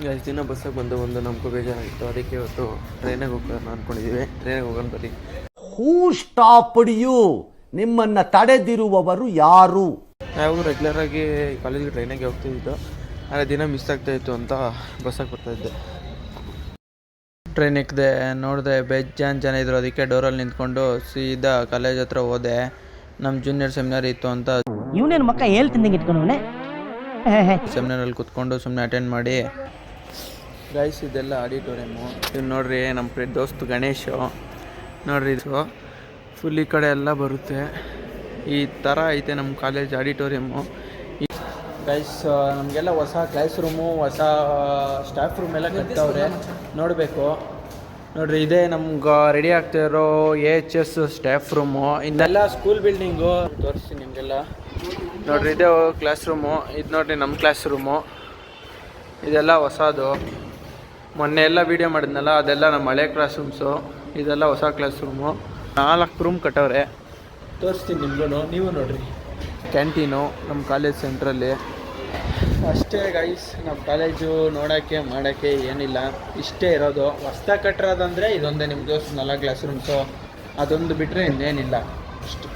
ಎಷ್ಟು ದಿನ ಬಸ್ಸಾಗಿ ಬಂದು ನಮಗೂ ಬೇಜಾರಾಗಿತ್ತು. ಅದಕ್ಕೆ ಇವತ್ತು ಟ್ರೈನಿಗೆ ಹೋಗೋಣ ಅಂದ್ಕೊಂಡಿದ್ದೀವಿ. ಟ್ರೈನಿಗೆ ಹೋಗೋಣ ಬನ್ನಿ. ಹೂ ಸ್ಟಾಪ್ಡ್ ಯು? ನಿಮ್ಮನ್ನು ತಡೆದಿರುವವರು ಯಾರು? ಯಾವಾಗೂ ರೆಗ್ಯುಲರಾಗಿ ಕಾಲೇಜಿಗೆ ಟ್ರೈನಿಗೆ ಹೋಗ್ತಿದ್ದು, ಆದರೆ ದಿನ ಮಿಸ್ ಆಗ್ತಾಯಿತ್ತು ಅಂತ ಬಸ್ಸಾಗಿ ಬರ್ತಾಯಿದ್ದೆ. ಟ್ರೈನ್ ಎಕ್ಕಿದೆ, ನೋಡಿದೆ ಬೇಜಾನ್ ಜನ ಇದ್ರು. ಅದಕ್ಕೆ ಡೋರಲ್ಲಿ ನಿಂತ್ಕೊಂಡು ಸೀದಾ ಕಾಲೇಜ್ ಹತ್ರ ಹೋದೆ. ನಮ್ಮ ಜೂನಿಯರ್ ಸೆಮಿನಾರ್ ಇತ್ತು ಅಂತ ಇವನೇನು ಮಕ್ಕ ಹೇಳ್ತೀನಿ ಇಟ್ಕೊಂಡವನೇ ಸೆಮಿನಾರಲ್ಲಿ ಕೂತ್ಕೊಂಡು ಸುಮ್ಮನೆ ಅಟೆಂಡ್ ಮಾಡಿ. ಗೈಸ್, ಇದೆಲ್ಲ ಆಡಿಟೋರಿಯಮ್ಮು. ಇದು ನೋಡ್ರಿ, ನಮ್ಮ ದೋಸ್ತು ಗಣೇಶು ನೋಡ್ರಿ. ಇದು ಫುಲ್ ಈ ಕಡೆ ಎಲ್ಲ ಬರುತ್ತೆ. ಈ ಥರ ಐತೆ ನಮ್ಮ ಕಾಲೇಜ್ ಆಡಿಟೋರಿಯಮ್ಮು. ಗೈಸ್, ನಮಗೆಲ್ಲ ಹೊಸ ಕ್ಲಾಸ್ ರೂಮು, ಹೊಸ ಸ್ಟಾಫ್ ರೂಮ್ ಎಲ್ಲ ಕಟ್ತವ್ರೆ, ನೋಡಬೇಕು. ನೋಡಿರಿ, ಇದೇ ನಮ್ಗೆ ರೆಡಿ ಆಗ್ತಾಯಿರೋ AHS ಸ್ಟಾಫ್ ರೂಮು. ಇದೆಲ್ಲ ಸ್ಕೂಲ್ ಬಿಲ್ಡಿಂಗು ತೋರಿಸ್ತೀನಿ ನಿಮಗೆಲ್ಲ. ನೋಡಿರಿ, ಇದೇ ಕ್ಲಾಸ್ ರೂಮು. ಇದು ನೋಡಿರಿ ನಮ್ಮ ಕ್ಲಾಸ್ ರೂಮು. ಇದೆಲ್ಲ ಹೊಸದು. ಮೊನ್ನೆ ಎಲ್ಲ ವೀಡಿಯೋ ಮಾಡಿದ್ನಲ್ಲ, ಅದೆಲ್ಲ ನಮ್ಮ ಹಳೆ ಕ್ಲಾಸ್ ರೂಮ್ಸು. ಇದೆಲ್ಲ ಹೊಸ ಕ್ಲಾಸ್ ರೂಮು. 4 ರೂಮ್ ಕಟ್ಟವ್ರೆ, ತೋರಿಸ್ತೀನಿ ನಿಮಗೂ, ನೀವು ನೋಡಿರಿ. ಕ್ಯಾಂಟೀನು ನಮ್ಮ ಕಾಲೇಜ್ ಸೆಂಟ್ರಲ್ಲಿ. ಅಷ್ಟೇ ಗೈಸ್, ನಮ್ಮ ಕಾಲೇಜು ನೋಡೋಕ್ಕೆ ಮಾಡೋಕ್ಕೆ ಏನಿಲ್ಲ, ಇಷ್ಟೇ ಇರೋದು. ಹೊಸ್ದಾಗಿ ಕಟ್ಟಿರೋದಂದರೆ ಇದೊಂದೇ ನಿಮ್ಮದು 4 ಕ್ಲಾಸ್ ರೂಮ್ಸು. ಅದೊಂದು ಬಿಟ್ಟರೆ ಇನ್ನೇನಿಲ್ಲ ಅಷ್ಟು.